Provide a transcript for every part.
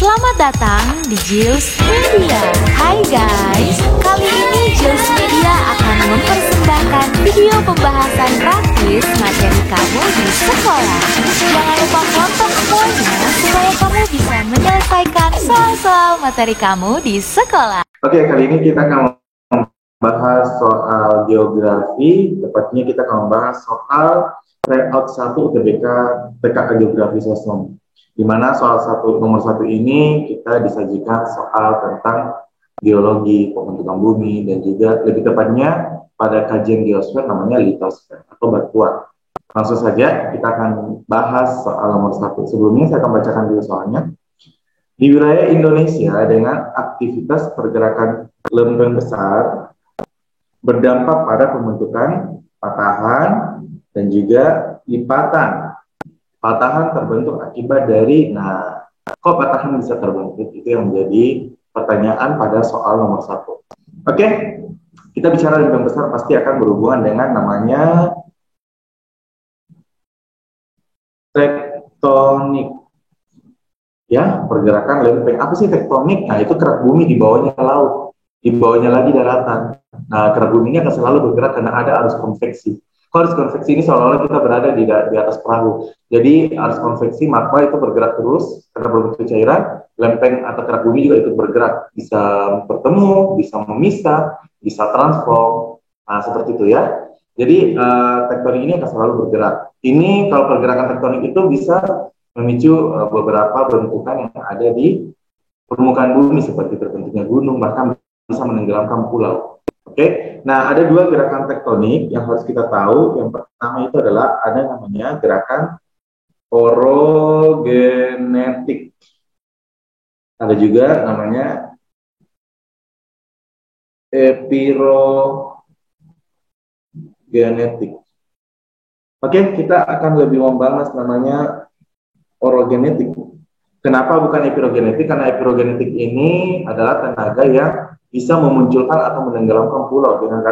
Selamat datang di Jills Media. Hai guys, kali ini Jills Media akan mempersembahkan video pembahasan praktis materi kamu di sekolah. Jangan lupa foto semuanya supaya kamu bisa menyelesaikan soal-soal materi kamu di sekolah. Oke, kali ini kita akan membahas soal geografi. Tepatnya kita akan membahas soal tryout 1 UTBK PKK Geografi Sosnom. Di mana nomor satu ini kita disajikan soal tentang geologi, pembentukan bumi, dan juga lebih tepatnya pada kajian geosfer namanya litosfer atau batuan. Langsung saja kita akan bahas soal nomor 1. Sebelumnya saya akan bacakan dulu soalnya. Di wilayah Indonesia dengan aktivitas pergerakan lempeng besar berdampak pada pembentukan patahan dan juga lipatan. Patahan terbentuk akibat dari, kok patahan bisa terbentuk? Itu yang menjadi pertanyaan pada soal nomor 1. Oke, kita bicara lempeng besar pasti akan berhubungan dengan namanya tektonik. Ya, pergerakan lempeng. Apa sih tektonik? Nah, itu kerak bumi di bawahnya laut, di bawahnya lagi daratan. Nah, kerak bumi ini akan selalu bergerak karena ada arus konveksi. Arus konveksi ini seolah-olah kita berada di atas perahu. Jadi arus konveksi magma itu bergerak terus karena berbentuk cairan. Lempeng atau kerak bumi juga ikut bergerak, bisa bertemu, bisa memisah, bisa transform. Nah, seperti itu ya. Jadi tektonik ini akan selalu bergerak. Ini kalau pergerakan tektonik itu bisa memicu beberapa bentukan yang ada di permukaan bumi seperti terbentuknya gunung, bahkan bisa menenggelamkan pulau. Oke, nah ada 2 gerakan tektonik yang harus kita tahu. Yang pertama itu adalah ada namanya gerakan orogenetik. Ada juga namanya epirogenetik. Oke, kita akan lebih membahas namanya orogenetik. Kenapa bukan epirogenetik? Karena epirogenetik ini adalah tenaga yang bisa memunculkan atau menenggelamkan pulau. Dengan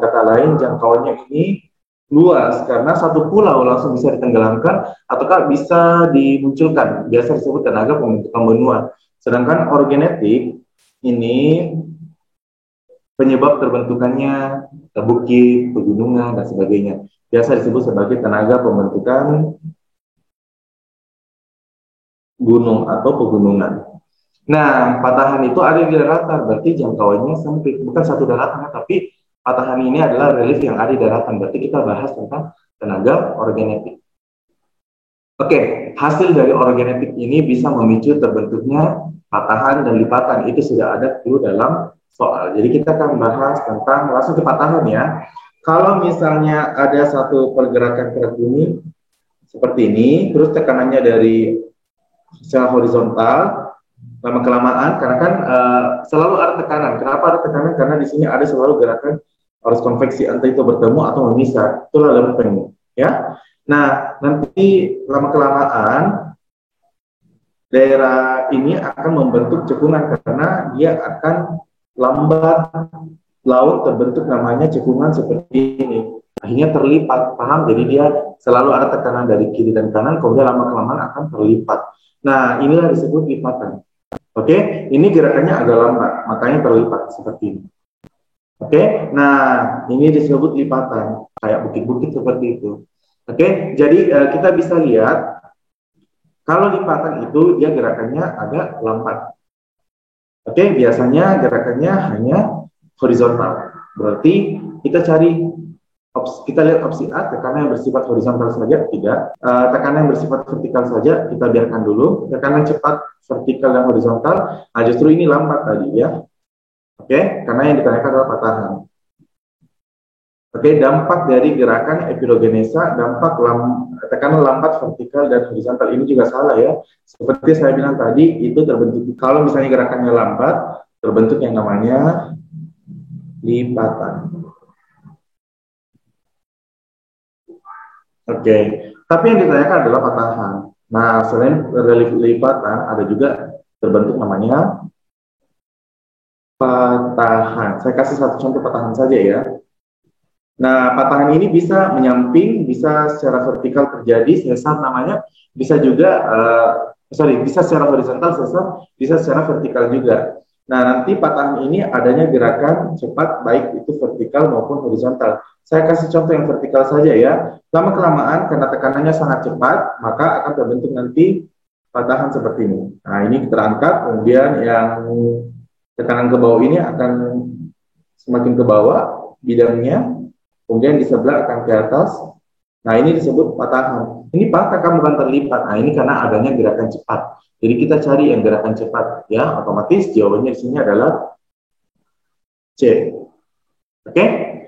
kata lain, jangkauannya ini luas karena satu pulau langsung bisa ditenggelamkan ataukah bisa dimunculkan. Biasa disebut tenaga pembentukan benua. Sedangkan orogenetik ini penyebab terbentukannya bukit, pegunungan, dan sebagainya. Biasa disebut sebagai tenaga pembentukan gunung atau pegunungan. Nah, patahan itu ada di daratan, berarti jangkauannya sempit. Bukan satu daratan, tapi patahan ini adalah relief yang ada di daratan. Berarti kita bahas tentang tenaga orogenetik. Oke, hasil dari orogenetik ini bisa memicu terbentuknya patahan dan lipatan. Itu sudah ada dulu dalam soal. Jadi kita akan bahas tentang langsung ke patahan ya. Kalau misalnya ada satu pergerakan kerak bumi seperti ini, terus tekanannya dari secara horizontal, lama-kelamaan, karena kan selalu ada tekanan. Kenapa ada tekanan? Karena di sini ada selalu gerakan arus konveksi, entah itu bertemu atau memisah. Itulah lempeng, ya. Nah, nanti lama-kelamaan daerah ini akan membentuk cekungan karena dia akan lambat laut terbentuk namanya cekungan seperti ini. Akhirnya terlipat, paham? Jadi dia selalu ada tekanan dari kiri dan kanan, kemudian lama-kelamaan akan terlipat. Nah, inilah disebut lipatan. Oke, ini gerakannya agak lambat, makanya terlipat seperti ini. Oke, nah ini disebut lipatan, kayak bukit-bukit seperti itu. Oke, jadi kita bisa lihat kalau lipatan itu dia gerakannya agak lambat. Oke, biasanya gerakannya hanya horizontal. Berarti kita lihat opsi A, tekanan yang bersifat horizontal saja, tidak. Tekanan yang bersifat vertikal saja, kita biarkan dulu. Tekanan cepat, vertikal dan horizontal, nah justru ini lambat tadi ya. Oke, karena yang ditanyakan adalah patahan. Oke, dampak dari gerakan epirogenesa, tekanan lambat, vertikal dan horizontal ini juga salah ya. Seperti saya bilang tadi, itu terbentuk, kalau misalnya gerakannya lambat, terbentuk yang namanya lipatan. Oke, tapi yang ditanyakan adalah patahan. Nah, selain lipatan, ada juga terbentuk namanya patahan. Saya kasih satu contoh patahan saja ya. Nah, patahan ini bisa menyamping, bisa secara vertikal terjadi, sesar namanya, bisa juga bisa secara horizontal, bisa secara vertikal juga. Nah, nanti patahan ini adanya gerakan cepat baik itu vertikal maupun horizontal. Saya kasih contoh yang vertikal saja ya. Lama-kelamaan karena tekanannya sangat cepat, maka akan terbentuk nanti patahan seperti ini. Nah, ini terangkat, kemudian yang tekanan ke bawah ini akan semakin ke bawah bidangnya, kemudian di sebelah akan ke atas. Nah, ini disebut patahan. Ini patah kan bukan terlipat. Nah, ini karena adanya gerakan cepat. Jadi kita cari yang gerakan cepat, ya. Otomatis jawabannya di sini adalah C. Oke?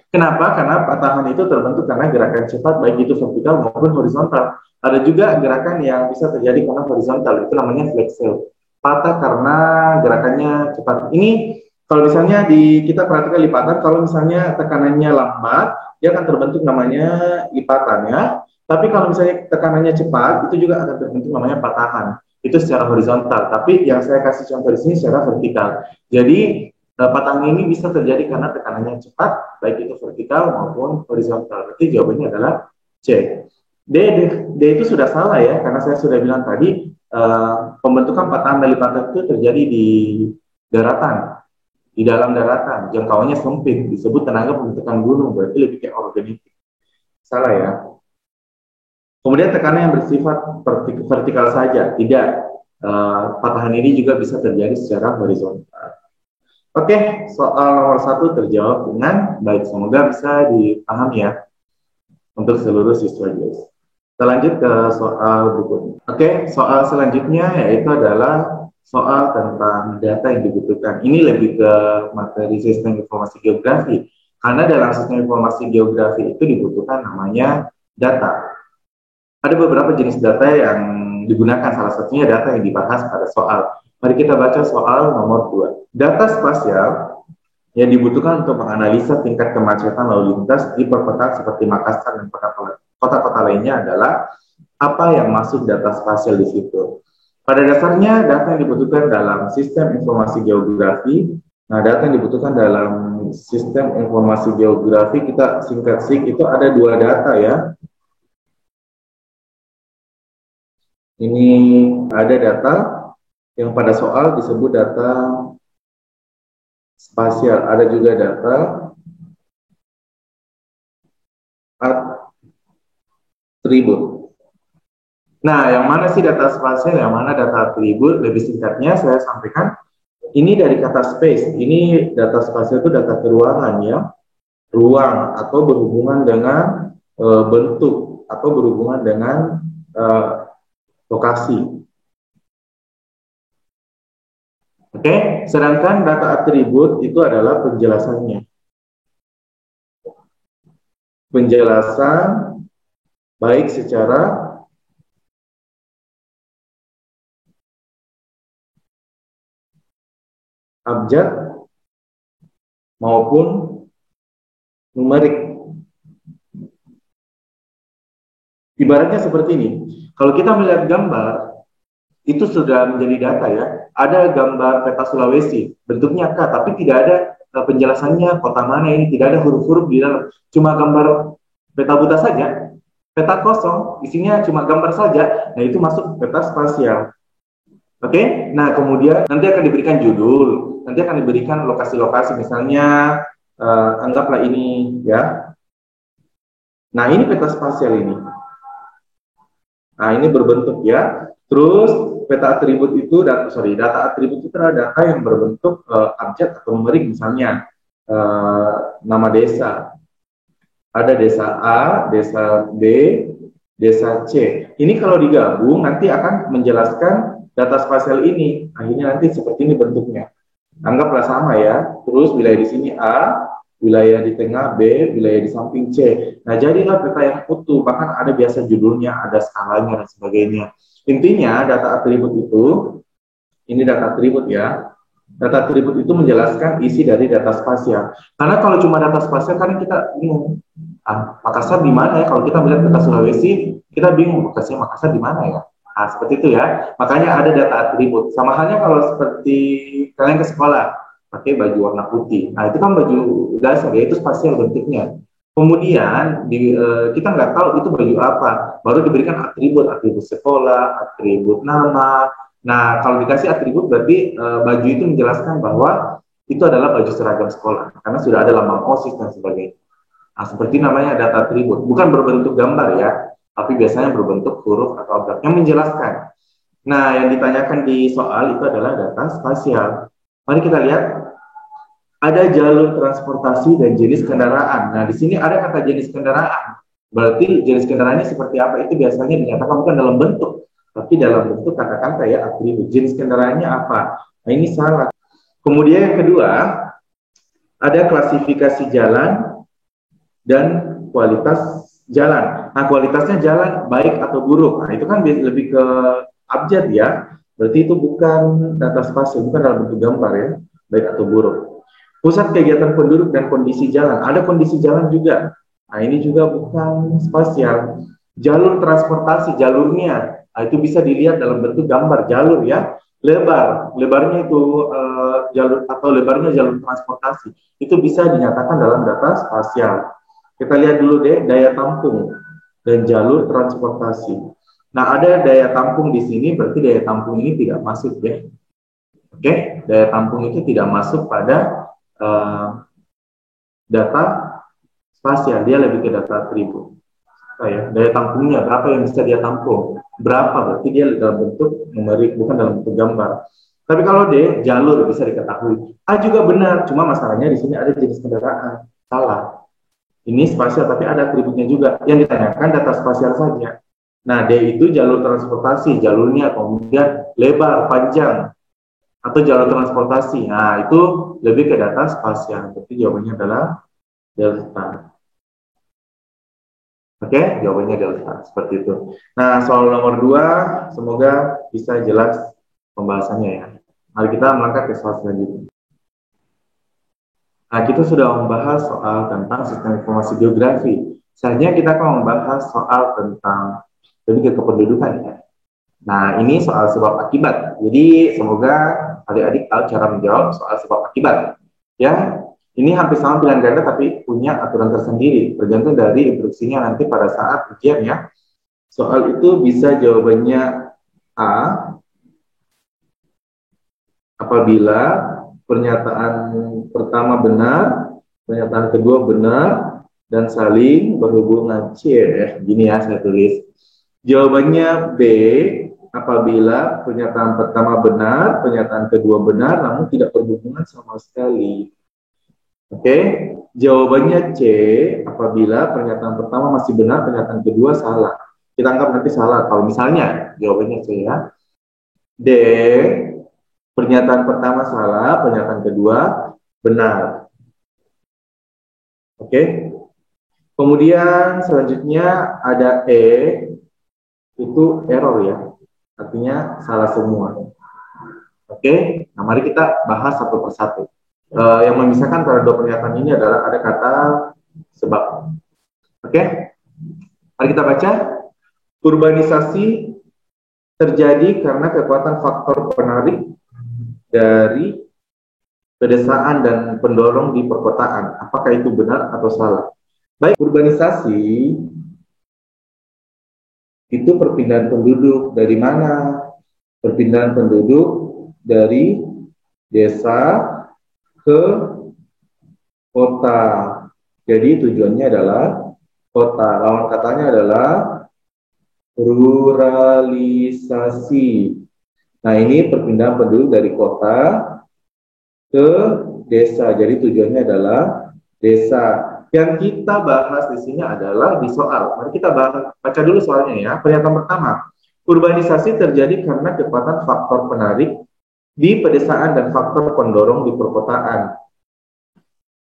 Kenapa? Karena patahan itu terbentuk karena gerakan cepat, baik itu vertikal maupun horizontal. Ada juga gerakan yang bisa terjadi karena horizontal, itu namanya flexel. Patah karena gerakannya cepat. Ini kalau misalnya kita perhatikan lipatan, kalau misalnya tekanannya lambat, dia akan terbentuk namanya lipatan ya. Tapi kalau misalnya tekanannya cepat, itu juga akan terbentuk namanya patahan. Itu secara horizontal. Tapi yang saya kasih contoh di sini secara vertikal. Jadi patahan ini bisa terjadi karena tekanannya cepat, baik itu vertikal maupun horizontal. Berarti jawabannya adalah C. D itu sudah salah ya, karena saya sudah bilang tadi pembentukan patahan dan lipatan itu terjadi di daratan. Di dalam daratan, jangkauannya sempit, disebut tenaga pembentukan gunung, berarti lebih kayak organik. Salah ya. Kemudian tekanan yang bersifat vertikal saja, tidak. Patahan ini juga bisa terjadi secara horizontal. Oke, soal nomor 1 terjawab dengan baik. Semoga bisa dipahami ya untuk seluruh siswa JS. Kita lanjut ke soal berikutnya. Oke, soal selanjutnya yaitu adalah soal tentang data yang dibutuhkan. Ini lebih ke materi sistem informasi geografi. Karena dalam sistem informasi geografi itu dibutuhkan namanya data. Ada beberapa jenis data yang digunakan, salah satunya data yang dibahas pada soal. Mari kita baca soal nomor 2. Data spasial yang dibutuhkan untuk menganalisa tingkat kemacetan lalu lintas di perkotaan seperti Makassar dan kota-kota lainnya adalah apa yang masuk data spasial di situ. Pada dasarnya, data yang dibutuhkan dalam sistem informasi geografi, data yang dibutuhkan dalam sistem informasi geografi, kita singkat SIG, itu ada 2 data ya. Ini ada data yang pada soal disebut data spasial. Ada juga data atribut. Nah, yang mana sih data spasial, yang mana data atribut? Lebih singkatnya saya sampaikan, ini dari kata space. Ini data spasial itu data keruangan ya, ruang atau berhubungan dengan bentuk atau berhubungan dengan lokasi. Oke, sedangkan data atribut itu adalah penjelasannya. Penjelasan baik secara abjad maupun numerik. Ibaratnya seperti ini. Kalau kita melihat gambar, itu sudah menjadi data ya. Ada gambar peta Sulawesi, bentuknya K, tapi tidak ada penjelasannya kota mana ini, tidak ada huruf-huruf di dalam. Cuma gambar peta buta saja, peta kosong, isinya cuma gambar saja. Nah, itu masuk peta spasial. Oke, nah kemudian nanti akan diberikan judul, nanti akan diberikan lokasi-lokasi, misalnya anggaplah ini ya. Nah, ini peta spasial ini. Nah, ini berbentuk ya. Terus peta atribut itu, data atribut itu adalah data yang berbentuk abjad atau numerik, misalnya nama desa. Ada desa A, desa B, desa C. Ini kalau digabung nanti akan menjelaskan data spasial ini. Akhirnya nanti seperti ini bentuknya. Anggaplah sama ya. Terus wilayah di sini A, wilayah di tengah B, wilayah di samping C. Nah, jadilah peta yang utuh. Bahkan ada biasa judulnya, ada skalanya dan sebagainya. Intinya data atribut itu, ini data atribut ya. Data atribut itu menjelaskan isi dari data spasial. Karena kalau cuma data spasial kan kita bingung. Makassar di mana ya? Kalau kita melihat peta Sulawesi, kita bingung Makassar di mana ya? Nah, seperti itu ya. Makanya ada data atribut. Sama halnya kalau seperti kalian ke sekolah pakai baju warna putih. Nah, itu kan baju dasar ya, itu spasial bentuknya. Kemudian kita nggak tahu itu baju apa, baru diberikan atribut sekolah, atribut nama. Nah, kalau dikasih atribut berarti baju itu menjelaskan bahwa itu adalah baju seragam sekolah, karena sudah ada lambang OSIS dan sebagainya. Nah, seperti namanya data atribut, bukan berbentuk gambar ya, tapi biasanya berbentuk huruf atau objek yang menjelaskan. Nah, yang ditanyakan di soal itu adalah data spasial. Mari kita lihat, ada jalur transportasi dan jenis kendaraan. Nah, di sini ada kata jenis kendaraan. Berarti jenis kendaraannya seperti apa? Itu biasanya dinyatakan bukan dalam bentuk, tapi dalam bentuk kata-kata ya, atribut. Jenis kendaraannya apa? Nah, ini salah. Kemudian yang kedua, ada klasifikasi jalan dan kualitas jalan. Nah, kualitasnya jalan baik atau buruk. Nah, itu kan lebih ke abjad ya. Berarti itu bukan data spasial, bukan dalam bentuk gambar ya, baik atau buruk. Pusat kegiatan penduduk dan kondisi jalan. Ada kondisi jalan juga. Nah, ini juga bukan spasial. Jalur transportasi, jalurnya. Nah, itu bisa dilihat dalam bentuk gambar, jalur ya. Lebarnya itu jalur atau lebarnya jalur transportasi. Itu bisa dinyatakan dalam data spasial. Kita lihat dulu deh daya tampung dan jalur transportasi. Nah, ada daya tampung di sini, berarti daya tampung ini tidak masuk ya. Oke, daya tampung itu tidak masuk pada data spasial, dia lebih ke data atribut. Ya, daya tampungnya berapa yang bisa dia tampung, berapa berarti dia dalam bentuk numerik, bukan dalam bentuk gambar. Tapi kalau D, jalur bisa diketahui. A juga benar, cuma masalahnya di sini ada jenis kendaraan, salah. Ini spasial tapi ada atributnya juga. Yang ditanyakan data spasial saja. Nah, D itu jalur transportasi, jalurnya kemudian lebar, panjang, atau jalur transportasi. Nah, itu lebih ke data spasial. Berarti jawabannya adalah delta. Oke, jawabannya delta. Seperti itu. Nah, soal nomor 2, semoga bisa jelas pembahasannya ya. Mari kita melangkah ke soal selanjutnya. Nah, kita sudah membahas soal tentang sistem informasi geografi. Selanjutnya kita akan membahas soal tentang lebih ke kependudukan ya. Nah, ini soal sebab akibat. Jadi, semoga adik-adik tahu cara menjawab soal sebab akibat. Ya, ini hampir sama pilihan ganda tapi punya aturan tersendiri, tergantung dari instruksinya nanti pada saat ujian ya. Soal itu bisa jawabannya A apabila pernyataan pertama benar, pernyataan kedua benar, dan saling berhubungan. C, gini ya saya tulis. Jawabannya B apabila pernyataan pertama benar, pernyataan kedua benar, namun tidak berhubungan sama sekali. Oke, jawabannya C apabila pernyataan pertama masih benar, pernyataan kedua salah. Kita anggap nanti salah. Kalau misalnya jawabannya C ya. D, pernyataan pertama salah, pernyataan kedua benar. Oke. Kemudian selanjutnya ada E, itu error ya. Artinya salah semua. Oke, nah mari kita bahas satu persatu. Yang memisahkan antara dua pernyataan ini adalah ada kata sebab. Oke, mari kita baca. Urbanisasi terjadi karena kekuatan faktor penarik dari pedesaan dan pendorong di perkotaan. Apakah itu benar atau salah? Baik, urbanisasi itu perpindahan penduduk dari mana? Perpindahan penduduk dari desa ke kota. Jadi tujuannya adalah kota. Lawan katanya adalah ruralisasi. Nah, ini perpindahan penduduk dari kota ke desa. Jadi tujuannya adalah desa. Yang kita bahas di sini adalah di soal. Mari kita baca dulu soalnya ya. Pernyataan pertama, urbanisasi terjadi karena kekuatan faktor penarik di pedesaan dan faktor pendorong di perkotaan.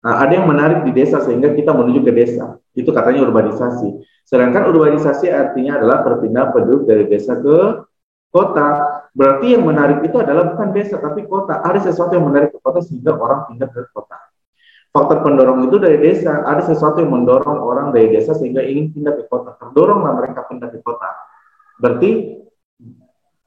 Nah, ada yang menarik di desa sehingga kita menuju ke desa. Itu katanya urbanisasi. Sedangkan urbanisasi artinya adalah perpindahan penduduk dari desa ke kota. Berarti yang menarik itu adalah bukan desa tapi kota. Ada sesuatu yang menarik ke kota sehingga orang pindah ke kota. Faktor pendorong itu dari desa, ada sesuatu yang mendorong orang dari desa sehingga ingin pindah ke kota. Terdoronglah mereka pindah ke kota. Berarti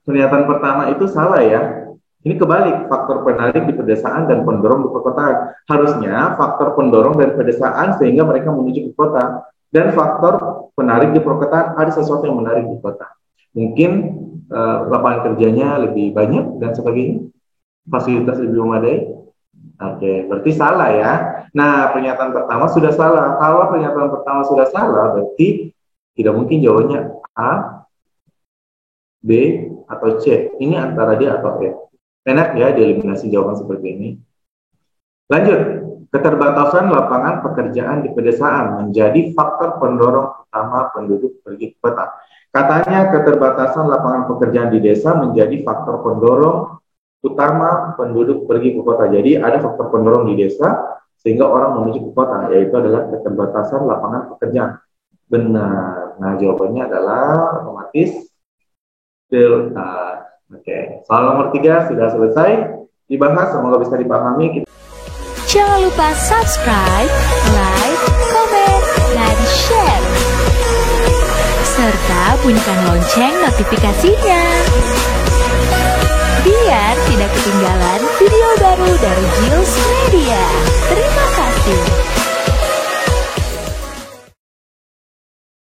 pernyataan pertama itu salah ya. Ini kebalik, faktor penarik di pedesaan dan pendorong di perkotaan. Harusnya faktor pendorong dari pedesaan sehingga mereka menuju ke kota. Dan faktor penarik di perkotaan, ada sesuatu yang menarik di kota. Mungkin lapangan kerjanya lebih banyak dan sebagainya. Fasilitas lebih memadai. Oke, berarti salah ya. Nah, pernyataan pertama sudah salah. Kalau pernyataan pertama sudah salah, berarti tidak mungkin jawabannya A, B, atau C. Ini antara dia atau E. Enak ya dieliminasi jawaban seperti ini. Lanjut, keterbatasan lapangan pekerjaan di pedesaan menjadi faktor pendorong utama penduduk pergi ke kota. Katanya keterbatasan lapangan pekerjaan di desa menjadi faktor pendorong utama penduduk pergi ke kota. Jadi ada faktor pendorong di desa sehingga orang menuju ke kota, yaitu adalah keterbatasan lapangan pekerjaan. Benar. Nah, jawabannya adalah otomatis delta. Oke, soal nomor 3 sudah selesai dibahas, semoga bisa dipahami. Jangan lupa subscribe, like, komen, dan share. Serta bunyikan lonceng notifikasinya. Biar tidak ketinggalan video baru dari Jills Media. Terima